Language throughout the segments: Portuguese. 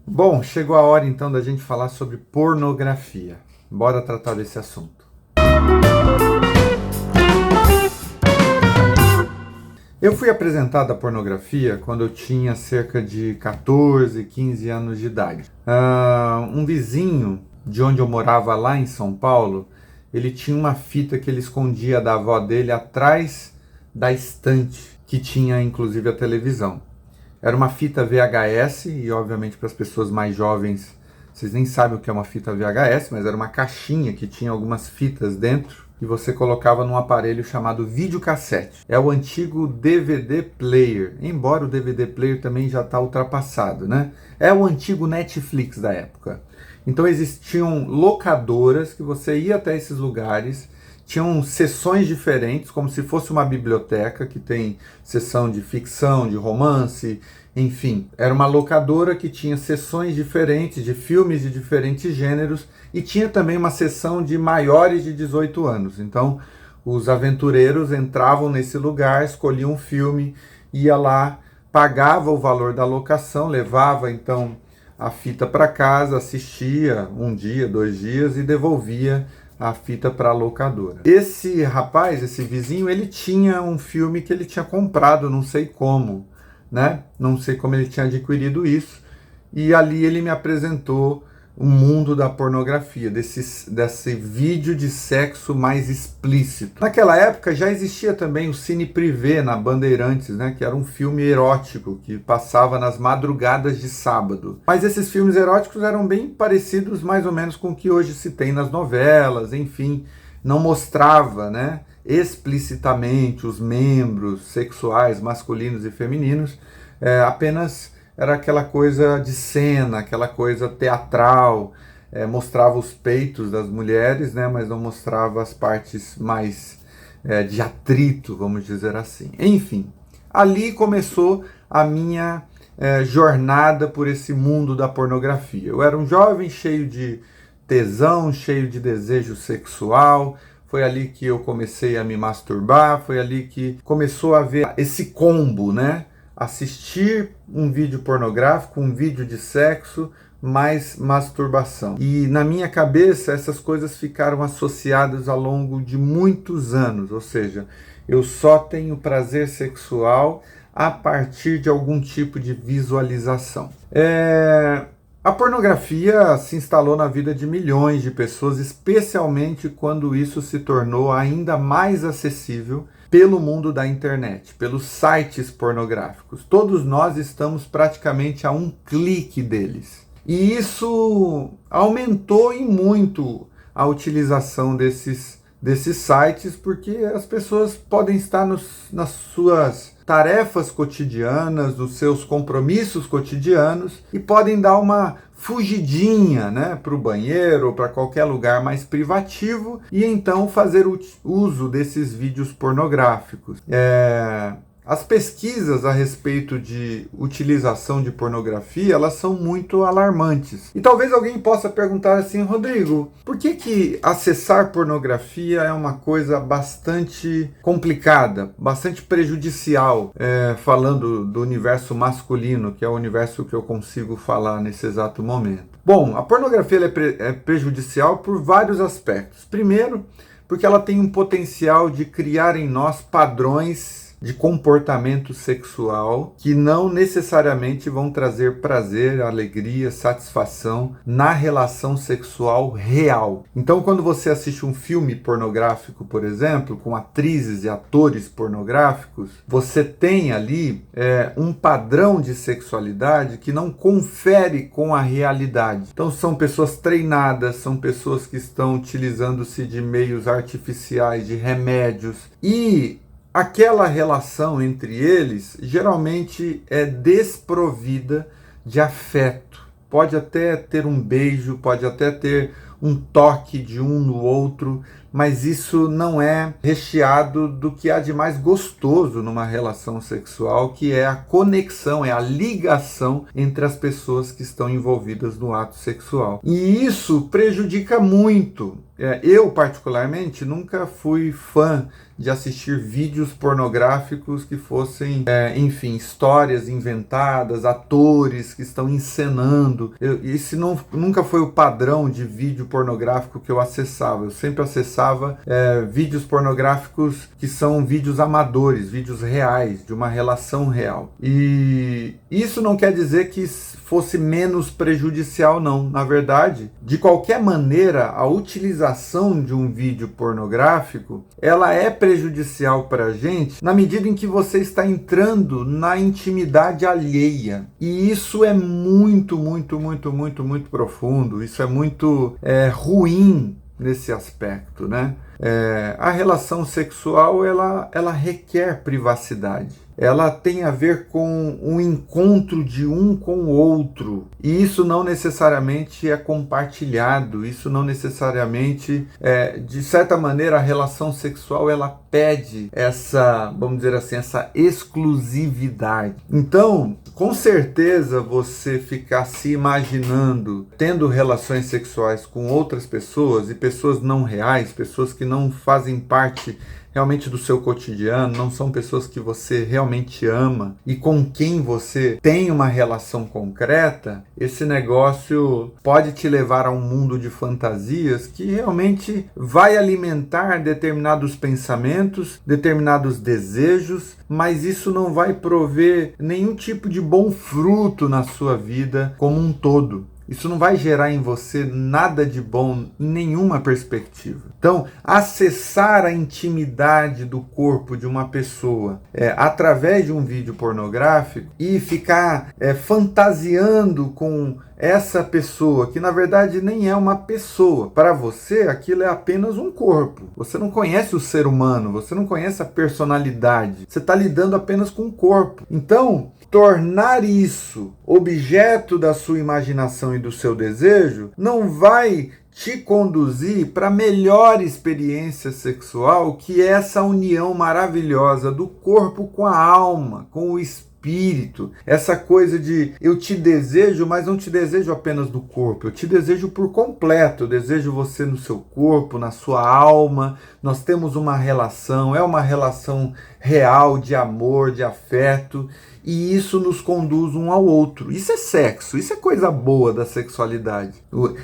Bom, chegou a hora então da gente falar sobre pornografia. Bora tratar desse assunto. Eu fui apresentado à pornografia quando eu tinha cerca de 14, 15 anos de idade. Um vizinho de onde eu morava lá em São Paulo, ele tinha uma fita que ele escondia da avó dele atrás da estante, que tinha inclusive a televisão. Era uma fita VHS, e obviamente para as pessoas mais jovens, vocês nem sabem o que é uma fita VHS, mas era uma caixinha que tinha algumas fitas dentro e você colocava num aparelho chamado videocassete. É o antigo DVD player, embora o DVD player também já está ultrapassado, né? É o antigo Netflix da época. Então existiam locadoras que você ia até esses lugares, tinham sessões diferentes, como se fosse uma biblioteca, que tem sessão de ficção, de romance, enfim. Era uma locadora que tinha sessões diferentes, de filmes de diferentes gêneros, e tinha também uma sessão de maiores de 18 anos. Então, os aventureiros entravam nesse lugar, escolhiam um filme, ia lá, pagava o valor da locação, levava então a fita para casa, assistia um dia, 2 dias e devolvia a fita para a locadora. Esse rapaz, esse vizinho, ele tinha um filme que ele tinha comprado, não sei como, né? Não sei como ele tinha adquirido isso. E ali ele me apresentou o mundo da pornografia, desse vídeo de sexo mais explícito. Naquela época já existia também o Cine Privé na Bandeirantes, né, que era um filme erótico que passava nas madrugadas de sábado. Mas esses filmes eróticos eram bem parecidos mais ou menos com o que hoje se tem nas novelas, enfim, não mostrava, né, explicitamente os membros sexuais masculinos e femininos, apenas era aquela coisa de cena, aquela coisa teatral, mostrava os peitos das mulheres, né, mas não mostrava as partes mais de atrito, vamos dizer assim. Enfim, ali começou a minha jornada por esse mundo da pornografia. Eu era um jovem cheio de tesão, cheio de desejo sexual. Foi ali que eu comecei a me masturbar, foi ali que começou a haver esse combo, né? Assistir um vídeo pornográfico, um vídeo de sexo, mais masturbação. E na minha cabeça essas coisas ficaram associadas ao longo de muitos anos, ou seja, eu só tenho prazer sexual a partir de algum tipo de visualização. A pornografia se instalou na vida de milhões de pessoas, especialmente quando isso se tornou ainda mais acessível pelo mundo da internet, pelos sites pornográficos. Todos nós estamos praticamente a um clique deles. E isso aumentou em muito a utilização desses sites, porque as pessoas podem estar nas suas tarefas cotidianas, nos seus compromissos cotidianos e podem dar uma fugidinha, né, para o banheiro ou para qualquer lugar mais privativo e então fazer uso desses vídeos pornográficos. As pesquisas a respeito de utilização de pornografia, elas são muito alarmantes. E talvez alguém possa perguntar assim, Rodrigo, por que acessar pornografia é uma coisa bastante complicada, bastante prejudicial, falando do universo masculino, que é o universo que eu consigo falar nesse exato momento? Bom, a pornografia é prejudicial por vários aspectos. Primeiro, porque ela tem um potencial de criar em nós padrões de comportamento sexual que não necessariamente vão trazer prazer, alegria, satisfação na relação sexual real. Então, quando você assiste um filme pornográfico, por exemplo, com atrizes e atores pornográficos, você tem ali um padrão de sexualidade que não confere com a realidade. Então, são pessoas treinadas, são pessoas que estão utilizando-se de meios artificiais, de remédios, e aquela relação entre eles geralmente é desprovida de afeto. Pode até ter um beijo, pode até ter um toque de um no outro, mas isso não é recheado do que há de mais gostoso numa relação sexual, que é a conexão, é a ligação entre as pessoas que estão envolvidas no ato sexual. E isso prejudica muito Eu, particularmente, nunca fui fã de assistir vídeos pornográficos que fossem, enfim, histórias inventadas, atores que estão encenando. Esse nunca foi o padrão de vídeo pornográfico que eu acessava. Eu sempre acessava vídeos pornográficos que são vídeos amadores, vídeos reais, de uma relação real. E isso não quer dizer que fosse menos prejudicial, não. Na verdade, de qualquer maneira, a utilização de um vídeo pornográfico, ela é prejudicial para a gente na medida em que você está entrando na intimidade alheia. E isso é muito, muito, muito, muito, muito profundo. Isso é muito ruim nesse aspecto, né? A relação sexual, ela requer privacidade. Ela tem a ver com um encontro de um com o outro. E isso não necessariamente é compartilhado, isso não necessariamente, de certa maneira, a relação sexual, ela pede essa, vamos dizer assim, essa exclusividade. Então, com certeza, você ficar se imaginando tendo relações sexuais com outras pessoas, e pessoas não reais, pessoas que não fazem parte realmente do seu cotidiano, não são pessoas que você realmente ama e com quem você tem uma relação concreta, esse negócio pode te levar a um mundo de fantasias que realmente vai alimentar determinados pensamentos, determinados desejos, mas isso não vai prover nenhum tipo de bom fruto na sua vida como um todo. Isso não vai gerar em você nada de bom em nenhuma perspectiva. Então, acessar a intimidade do corpo de uma pessoa através de um vídeo pornográfico e ficar fantasiando com essa pessoa, que na verdade nem é uma pessoa. Para você, aquilo é apenas um corpo. Você não conhece o ser humano, você não conhece a personalidade. Você está lidando apenas com o corpo. Então, tornar isso objeto da sua imaginação e do seu desejo não vai te conduzir para a melhor experiência sexual, que é essa união maravilhosa do corpo com a alma, com o espírito. Essa coisa de eu te desejo, mas não te desejo apenas do corpo, eu te desejo por completo, eu desejo você no seu corpo, na sua alma. Nós temos uma relação, é uma relação real de amor, de afeto, e isso nos conduz um ao outro. Isso é sexo, isso é coisa boa da sexualidade.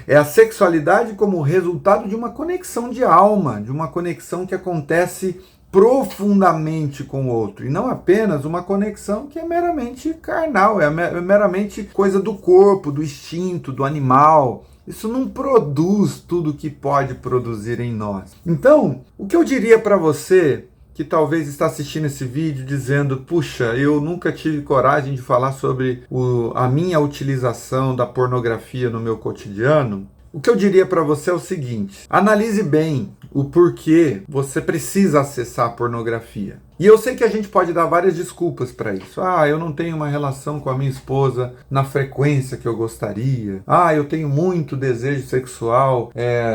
É a sexualidade como resultado de uma conexão de alma, de uma conexão que acontece profundamente com o outro, e não apenas uma conexão que é meramente carnal, é meramente coisa do corpo, do instinto, do animal. Isso não produz tudo que pode produzir em nós. Então, o que eu diria para você que talvez está assistindo esse vídeo dizendo: puxa, eu nunca tive coragem de falar sobre a minha utilização da pornografia no meu cotidiano, o que eu diria para você é o seguinte: analise bem o porquê você precisa acessar a pornografia. E eu sei que a gente pode dar várias desculpas para isso. Eu não tenho uma relação com a minha esposa na frequência que eu gostaria. Eu tenho muito desejo sexual,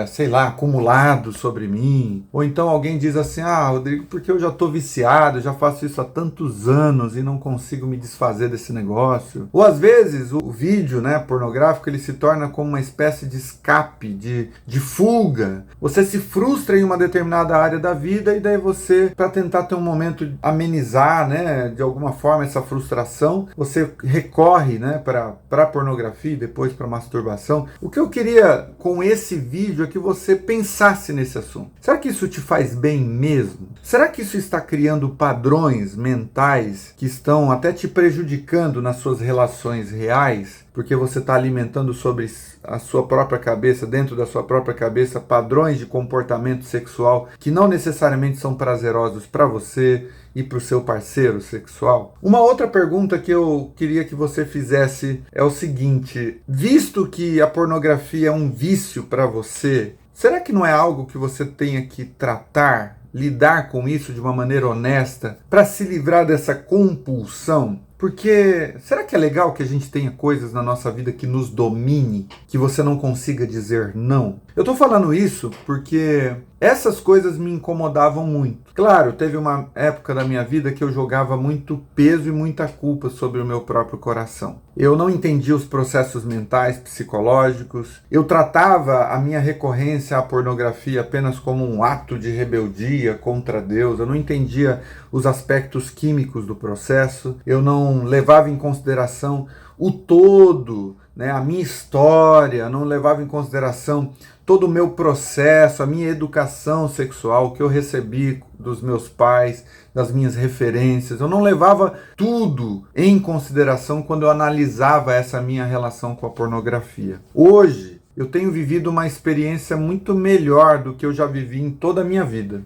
sei lá, acumulado sobre mim. Ou então alguém diz assim: Rodrigo, porque eu já estou viciado, já faço isso há tantos anos e não consigo me desfazer desse negócio. Ou às vezes o vídeo, pornográfico, ele se torna como uma espécie de escape, de fuga. Você se frustra em uma determinada área da vida e daí você, para tentar ter um momento amenizar, de alguma forma essa frustração, você recorre, para a pornografia e depois para a masturbação. O que eu queria com esse vídeo é que você pensasse nesse assunto. Será que isso te faz bem mesmo? Será que isso está criando padrões mentais que estão até te prejudicando nas suas relações reais? Porque você está alimentando sobre a sua própria cabeça, dentro da sua própria cabeça, padrões de comportamento sexual que não necessariamente são prazerosos para você e para o seu parceiro sexual? Uma outra pergunta que eu queria que você fizesse é o seguinte: visto que a pornografia é um vício para você, será que não é algo que você tenha que tratar, lidar com isso de uma maneira honesta, para se livrar dessa compulsão? Porque será que é legal que a gente tenha coisas na nossa vida que nos domine, que você não consiga dizer não? Eu tô falando isso porque Essas coisas me incomodavam muito. Claro, teve uma época da minha vida que eu jogava muito peso e muita culpa sobre o meu próprio coração. Eu não entendia os processos mentais, psicológicos. Eu tratava a minha recorrência à pornografia apenas como um ato de rebeldia contra Deus. Eu não entendia os aspectos químicos do processo. Eu não levava em consideração o todo, né, a minha história, não levava em consideração todo o meu processo, a minha educação sexual que eu recebi dos meus pais, das minhas referências. Eu não levava tudo em consideração quando eu analisava essa minha relação com a pornografia. Hoje, eu tenho vivido uma experiência muito melhor do que eu já vivi em toda a minha vida.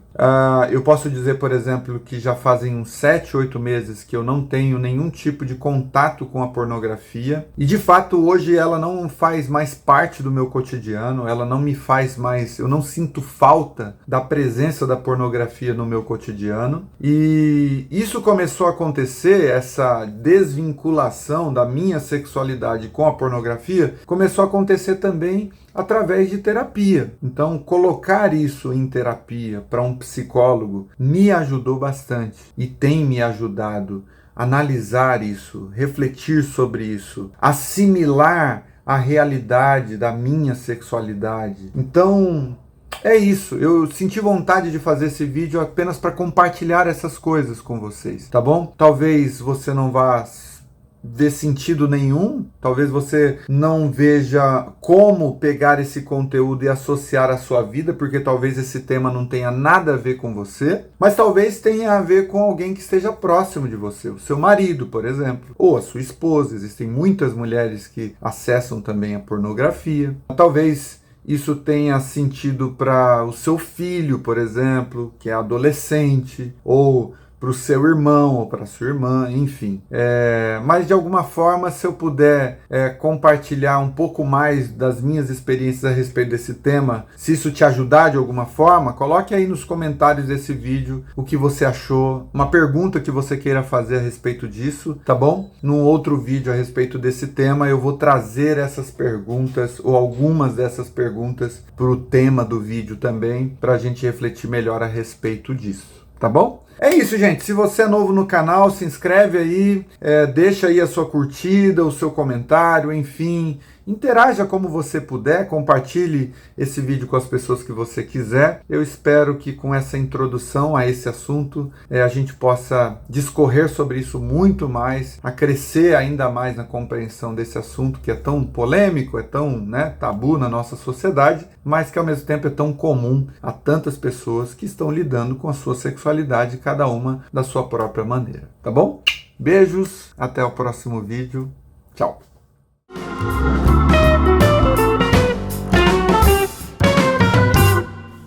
Eu posso dizer, por exemplo, que já fazem uns 7, 8 meses que eu não tenho nenhum tipo de contato com a pornografia. E, de fato, hoje ela não faz mais parte do meu cotidiano, ela não me faz mais... Eu não sinto falta da presença da pornografia no meu cotidiano. E isso começou a acontecer, essa desvinculação da minha sexualidade com a pornografia, começou a acontecer também através de terapia. Então, colocar isso em terapia para um psicólogo me ajudou bastante e tem me ajudado a analisar isso, refletir sobre isso, assimilar a realidade da minha sexualidade. Então, é isso. Eu senti vontade de fazer esse vídeo apenas para compartilhar essas coisas com vocês, tá bom? Talvez você não vá ver sentido nenhum, talvez você não veja como pegar esse conteúdo e associar à sua vida, porque talvez esse tema não tenha nada a ver com você, mas talvez tenha a ver com alguém que esteja próximo de você, o seu marido, por exemplo, ou a sua esposa. Existem muitas mulheres que acessam também a pornografia. Talvez isso tenha sentido para o seu filho, por exemplo, que é adolescente, ou para o seu irmão ou para a sua irmã, enfim. Mas de alguma forma, se eu puder compartilhar um pouco mais das minhas experiências a respeito desse tema, se isso te ajudar de alguma forma, coloque aí nos comentários desse vídeo o que você achou, uma pergunta que você queira fazer a respeito disso, tá bom? Num outro vídeo a respeito desse tema, eu vou trazer essas perguntas, ou algumas dessas perguntas, para o tema do vídeo também, para a gente refletir melhor a respeito disso, tá bom? É isso, gente. Se você é novo no canal, se inscreve aí, deixa aí a sua curtida, o seu comentário, enfim. Interaja como você puder, compartilhe esse vídeo com as pessoas que você quiser. Eu espero que com essa introdução a esse assunto, a gente possa discorrer sobre isso muito mais, a crescer ainda mais na compreensão desse assunto que é tão polêmico, é tão tabu na nossa sociedade, mas que ao mesmo tempo é tão comum a tantas pessoas que estão lidando com a sua sexualidade, cada uma da sua própria maneira. Tá bom? Beijos, até o próximo vídeo. Tchau!